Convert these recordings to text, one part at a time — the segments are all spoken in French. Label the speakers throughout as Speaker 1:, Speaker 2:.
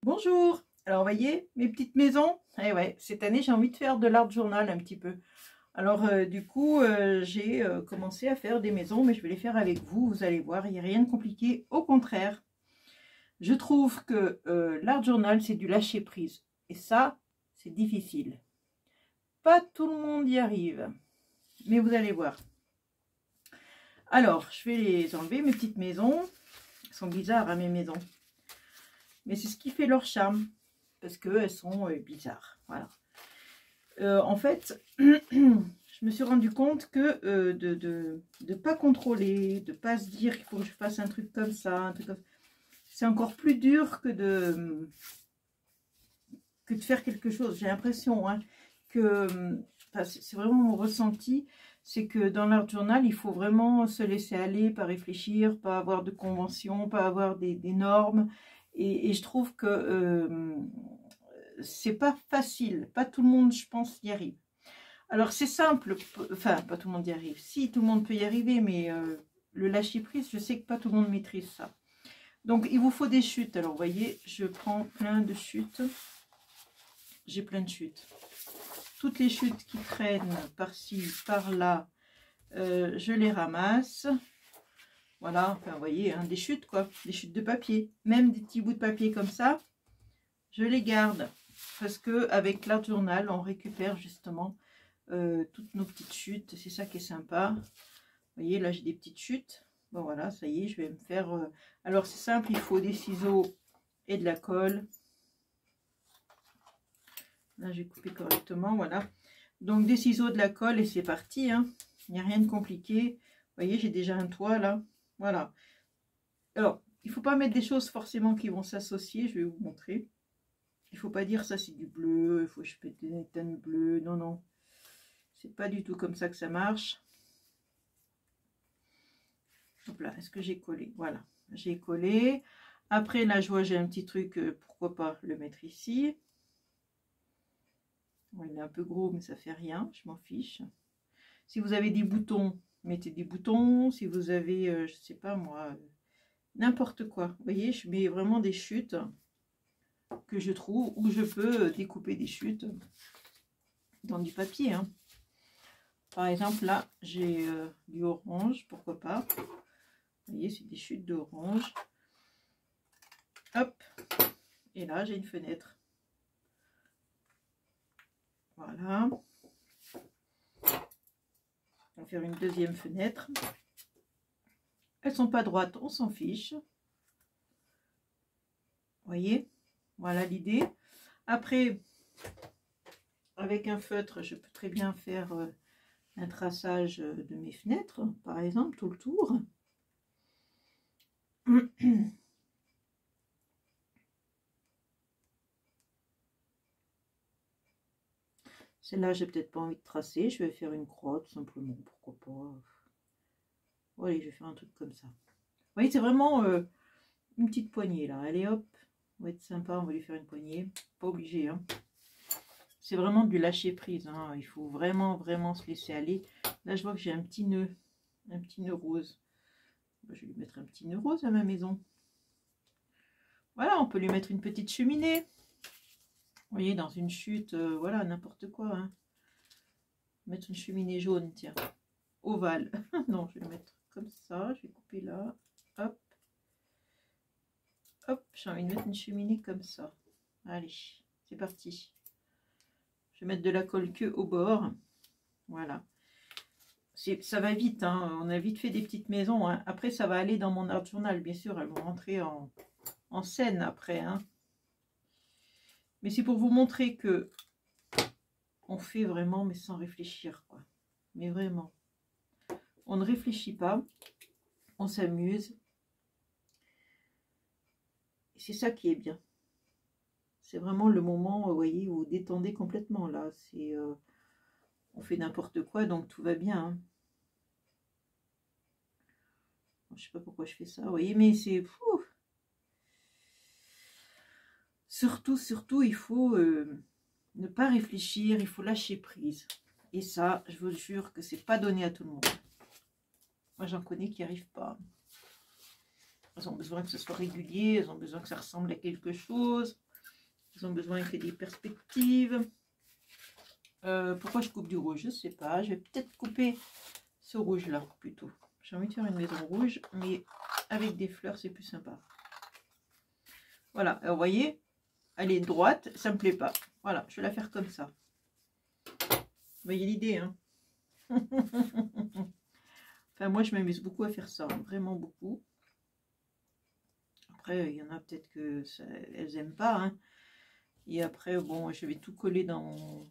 Speaker 1: Bonjour! Alors, vous voyez, mes petites maisons, eh ouais, cette année, j'ai envie de faire de l'art journal un petit peu. Alors, du coup, j'ai commencé à faire des maisons, mais je vais les faire avec vous. Vous allez voir, il n'y a rien de compliqué. Au contraire, je trouve que l'art journal, c'est du lâcher prise. Et ça, c'est difficile. Pas tout le monde y arrive, mais vous allez voir. Alors, je vais les enlever, mes petites maisons. Elles sont bizarres, hein, mes maisons. Mais c'est ce qui fait leur charme, parce qu'elles sont bizarres. Voilà. En fait, je me suis rendu compte que de pas contrôler, de pas se dire qu'il faut que je fasse un truc comme ça, c'est encore plus dur que de faire quelque chose. J'ai l'impression que, enfin, c'est vraiment mon ressenti, c'est que dans l'art journal, il faut vraiment se laisser aller, pas réfléchir, pas avoir de conventions, pas avoir des normes. Et je trouve que c'est pas facile, pas tout le monde, je pense, y arrive. Alors c'est simple, enfin pas tout le monde y arrive, si tout le monde peut y arriver, mais le lâcher prise, je sais que pas tout le monde maîtrise ça. Donc il vous faut des chutes. Alors vous voyez, je prends plein de chutes, j'ai plein de chutes. Toutes les chutes qui traînent par-ci, par-là, je les ramasse. Voilà, enfin vous voyez, hein, des chutes quoi, des chutes de papier, même des petits bouts de papier comme ça, je les garde. Parce que avec l'art journal, on récupère justement toutes nos petites chutes, c'est ça qui est sympa. Vous voyez, là j'ai des petites chutes. Bon voilà, ça y est, je vais me faire... Alors c'est simple, il faut des ciseaux et de la colle. Là j'ai coupé correctement, voilà. Donc des ciseaux, de la colle et c'est parti. Hein. Il n'y a rien de compliqué. Vous voyez, j'ai déjà un toit là. Voilà. Alors, il ne faut pas mettre des choses forcément qui vont s'associer, je vais vous montrer. Il ne faut pas dire ça c'est du bleu, il faut que je mette des teintes bleues. Non, non. C'est pas du tout comme ça que ça marche. Hop là, est-ce que j'ai collé? Voilà, j'ai collé. Après, là, je vois, j'ai un petit truc, pourquoi pas le mettre ici. Bon, il est un peu gros, mais ça fait rien, je m'en fiche. Si vous avez des boutons, mettez des boutons. Si vous avez, je sais pas moi, n'importe quoi. Vous voyez, je mets vraiment des chutes que je trouve, où je peux découper des chutes dans du papier. Hein. Par exemple, là, j'ai du orange, pourquoi pas. Vous voyez, c'est des chutes d'orange. Hop. Et là, j'ai une fenêtre. Voilà. On va faire une deuxième fenêtre. Elles sont pas droites, on s'en fiche. Vous voyez, voilà l'idée. Après, avec un feutre, je peux très bien faire un traçage de mes fenêtres, par exemple, tout le tour. Celle-là, j'ai peut-être pas envie de tracer. Je vais faire une croix, tout simplement. Pourquoi pas. Bon, allez, je vais faire un truc comme ça. Vous voyez, c'est vraiment une petite poignée, là. Allez, hop. On va être sympa, on va lui faire une poignée. Pas obligé, hein. C'est vraiment du lâcher prise. Hein. Il faut vraiment, vraiment se laisser aller. Là, je vois que j'ai un petit nœud rose. Je vais lui mettre un petit nœud rose à ma maison. Voilà, on peut lui mettre une petite cheminée. Vous voyez, dans une chute, voilà, n'importe quoi. Hein. Mettre une cheminée jaune, tiens, ovale. Non, je vais le mettre comme ça. Je vais couper là. Hop. Hop, j'ai envie de mettre une cheminée comme ça. Allez, c'est parti. Je vais mettre de la colle que au bord. Voilà. Ça va vite, hein. On a vite fait des petites maisons. Hein. Après, ça va aller dans mon art journal, bien sûr. Elles vont rentrer en scène après. Hein. Mais c'est pour vous montrer que on fait vraiment, mais sans réfléchir, quoi. Mais vraiment. On ne réfléchit pas. On s'amuse. C'est ça qui est bien. C'est vraiment le moment, vous voyez, où vous détendez complètement, là. C'est... on fait n'importe quoi, donc tout va bien. Hein. Je sais pas pourquoi je fais ça, vous voyez, mais c'est... Surtout, il faut ne pas réfléchir, il faut lâcher prise. Et ça, je vous jure que c'est pas donné à tout le monde. Moi, j'en connais qui n'y arrivent pas. Elles ont besoin que ce soit régulier, elles ont besoin que ça ressemble à quelque chose. Ils ont besoin que des perspectives. Pourquoi je coupe du rouge? Je sais pas. Je vais peut-être couper ce rouge-là plutôt. J'ai envie de faire une maison rouge, mais avec des fleurs, c'est plus sympa. Voilà. Alors, vous voyez, elle est droite, ça me plaît pas. Voilà, je vais la faire comme ça. Vous voyez l'idée, hein? Enfin, moi, je m'amuse beaucoup à faire ça, hein, vraiment beaucoup. Après, il y en a peut-être que elles n'aiment pas, hein. Et après, bon, je vais tout coller dans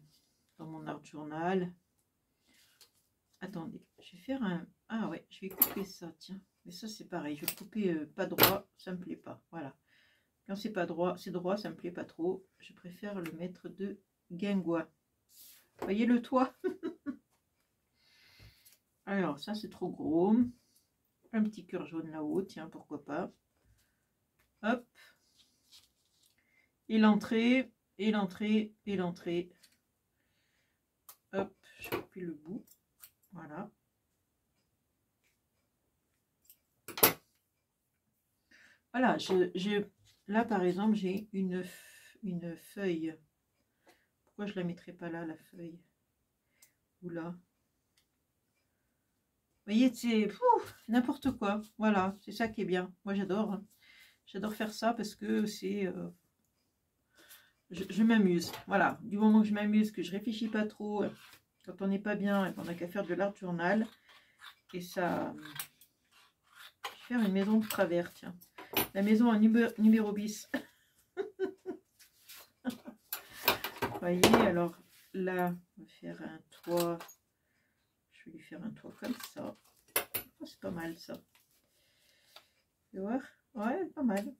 Speaker 1: mon art journal. Attendez, je vais faire un... Ah ouais, je vais couper ça, tiens. Mais ça, c'est pareil, je vais couper pas droit, ça me plaît pas. Voilà. Quand c'est pas droit, c'est droit, ça me plaît pas trop. Je préfère le mettre de guingois. Vous voyez le toit? Alors, ça, c'est trop gros. Un petit cœur jaune là-haut, tiens, pourquoi pas. Hop. Et l'entrée, et l'entrée, et l'entrée. Hop, je coupe le bout. Voilà. Voilà, là, par exemple, j'ai une feuille. Pourquoi je la mettrais pas là, la feuille? Ou là? Vous voyez, c'est n'importe quoi. Voilà, c'est ça qui est bien. Moi, j'adore. Hein. J'adore faire ça parce que c'est... je m'amuse. Voilà, du moment que je m'amuse, que je réfléchis pas trop, quand on n'est pas bien et qu'on n'a qu'à faire de l'art journal. Et ça... Je vais faire une maison de travers, tiens. La maison en numéro bis. Vous voyez, alors là, on va faire un toit. Je vais lui faire un toit comme ça. Oh, c'est pas mal ça. Tu vois? Ouais, pas mal.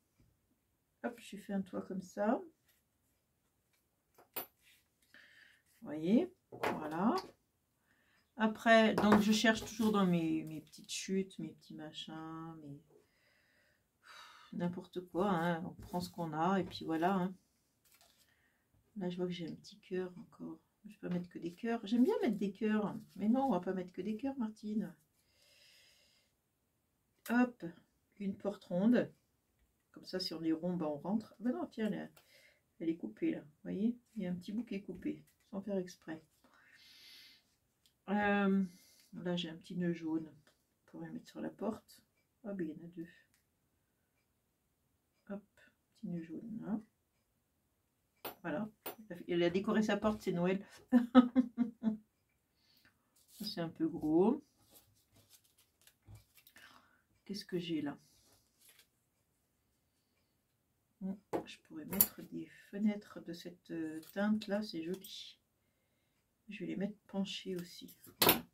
Speaker 1: Hop, je lui fais un toit comme ça. Vous voyez? Voilà. Après, donc je cherche toujours dans mes petites chutes, mes petits machins, mes... n'importe quoi. Hein. On prend ce qu'on a et puis voilà. Hein. Là, je vois que j'ai un petit cœur encore. Je peux mettre que des cœurs. J'aime bien mettre des cœurs. Mais non, on va pas mettre que des cœurs, Martine. Hop, une porte ronde. Comme ça, si on est rond, ben on rentre. Ah ben non, tiens, elle est coupée là. Vous voyez, il y a un petit bout qui est coupé, sans faire exprès. Là, j'ai un petit nœud jaune. On pourrait le mettre sur la porte. Ah ben, il y en a deux. Hop, petit nœud jaune là. Voilà. Elle a décoré sa porte, c'est Noël. C'est un peu gros. Qu'est-ce que j'ai là? Je pourrais mettre des fenêtres de cette teinte là, c'est joli. Je vais les mettre penchées aussi. Voilà.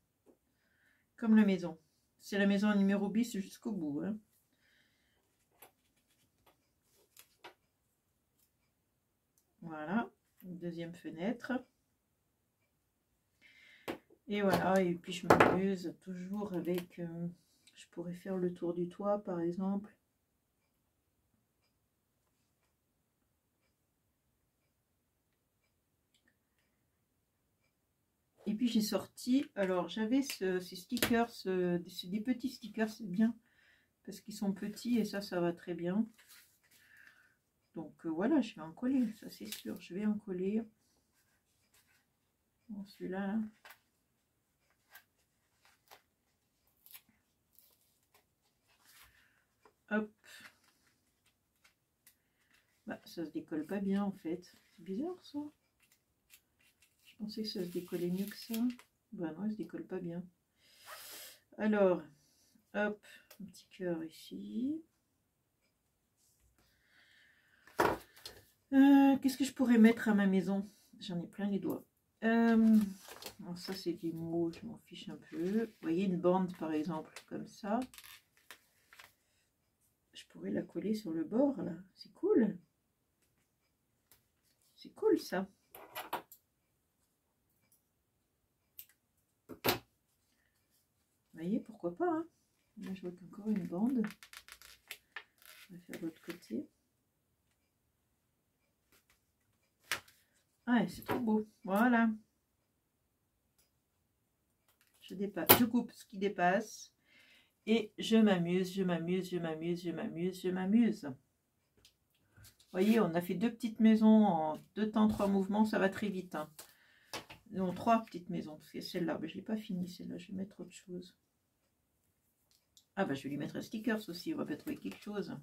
Speaker 1: Comme la maison. C'est la maison numéro bis jusqu'au bout. Hein. Voilà. Une deuxième fenêtre. Et voilà. Et puis je m'amuse toujours avec... je pourrais faire le tour du toit par exemple. Et puis j'ai sorti, alors j'avais ces stickers, des petits stickers, c'est bien, parce qu'ils sont petits et ça va très bien. Donc voilà, je vais en coller, ça c'est sûr, je vais en coller. Bon, celui-là, hop. Bah, ça se décolle pas bien en fait, c'est bizarre ça. Je pensais que ça se décollait mieux que ça. Bah non, il se décolle pas bien. Alors, hop, un petit cœur ici. Qu'est-ce que je pourrais mettre à ma maison? J'en ai plein les doigts. Bon, ça c'est des mots, je m'en fiche un peu. Vous voyez une bande par exemple, comme ça. Je pourrais la coller sur le bord là. C'est cool. C'est cool ça. Vous voyez, pourquoi pas. Hein. Là je vois qu'encore une bande. On va faire l'autre côté. Ah, c'est trop beau. Voilà. Je coupe ce qui dépasse. Et je m'amuse, je m'amuse, je m'amuse, je m'amuse, je m'amuse. voyez, on a fait 2 petites maisons en 2 temps, 3 mouvements, ça va très vite. Hein. Non, 3 petites maisons, parce que celle-là, ben, je ne l'ai pas fini, celle-là, je vais mettre autre chose. Ah bah je vais lui mettre un stickers aussi, on va pas trouver quelque chose.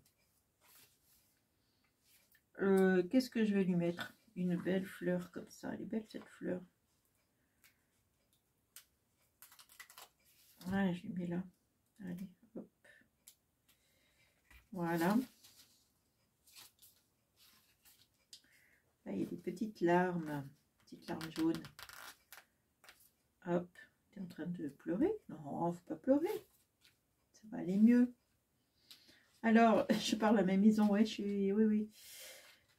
Speaker 1: Qu'est-ce que je vais lui mettre? Une belle fleur comme ça, elle est belle cette fleur. Ouais, je lui mets là. Allez, hop. Voilà. Là, il y a des petites larmes jaunes. Hop, tu es en train de pleurer? Non, faut pas pleurer. Ça va aller mieux. Alors, je parle à ma maison, ouais, je suis... Oui, oui.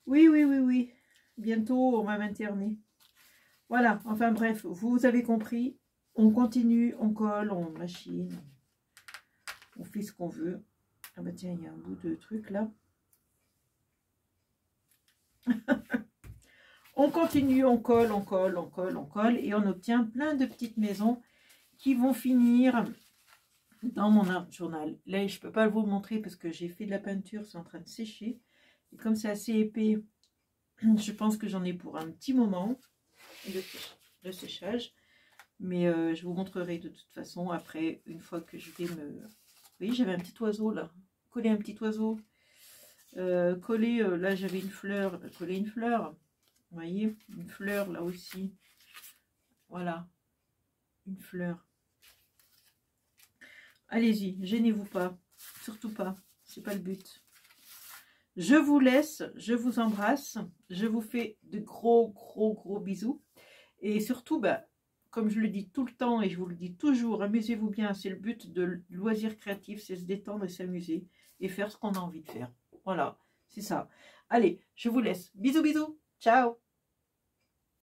Speaker 1: Oui, oui, oui, oui. Bientôt, on va m'interner. Voilà, enfin bref, vous avez compris. On continue, on colle, on machine. On fait ce qu'on veut. Ah bah tiens, il y a un bout de truc là. On continue, on colle, on colle, on colle, on colle. Et on obtient plein de petites maisons qui vont finir dans mon art journal. Là, je ne peux pas vous le montrer parce que j'ai fait de la peinture, c'est en train de sécher. Et comme c'est assez épais, je pense que j'en ai pour un petit moment de séchage. Mais je vous montrerai de toute façon après, une fois que je vais me... Vous voyez, j'avais un petit oiseau là. Coller un petit oiseau. Coller, là j'avais une fleur. Coller une fleur. Vous voyez, une fleur là aussi. Voilà. Une fleur. Allez-y, gênez-vous pas. Surtout pas. C'est pas le but. Je vous laisse. Je vous embrasse. Je vous fais de gros bisous. Et surtout, bah, comme je le dis tout le temps et je vous le dis toujours, amusez-vous bien. C'est le but de loisirs créatifs, c'est se détendre et s'amuser et faire ce qu'on a envie de faire. Voilà, c'est ça. Allez, je vous laisse. Bisous, bisous. Ciao.